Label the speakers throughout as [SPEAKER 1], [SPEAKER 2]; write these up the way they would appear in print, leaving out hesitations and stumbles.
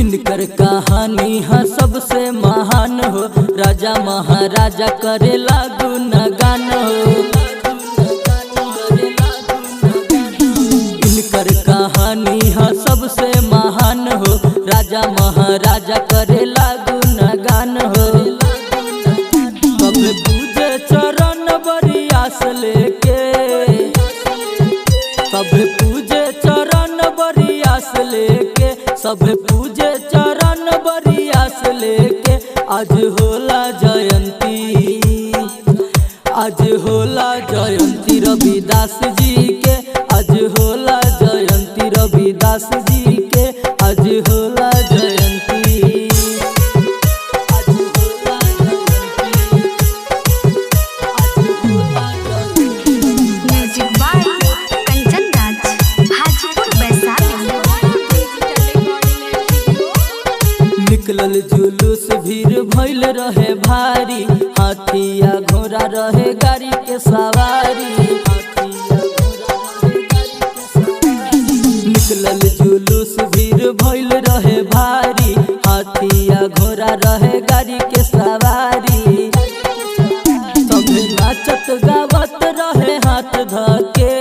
[SPEAKER 1] इनकर कहानी है सबसे महान हो, राजा महाराजा करे लागू नगान हो। इनकर कहानी है सबसे महान हो, राजा महाराजा करे लागू नगान हो। सब पूजे चरण बड़ी आस लेके, सब पूजे चरण बड़ी आस लेके, सब पूजे चरण बड़ी आस लेके। आज होला जयंती, आज होला जयंती रविदास जी के, आज होला जयंती रविदास जी के, आज होला जयंती।
[SPEAKER 2] Music by Kanchan Raj, Hajipur Vaishali.
[SPEAKER 1] निकलल जुलूस भीड़ भइल रहे भारी, हाथिया घोड़ा रहे गाड़ी के सवारी। निकलल जुलूस भीड़ भइल रहे भारी, हाथिया घोड़ा रहे गाड़ी के सवारी। सब नाचत गावत रहे हाथ धके,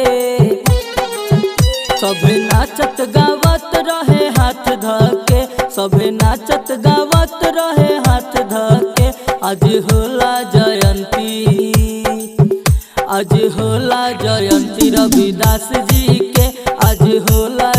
[SPEAKER 1] सब नाचत गावत रहे हाथ धके, सब नाचत गावत रहे हाथ धके। आज होला जयंती, आज होला जयंती रविदास जी के, आज होला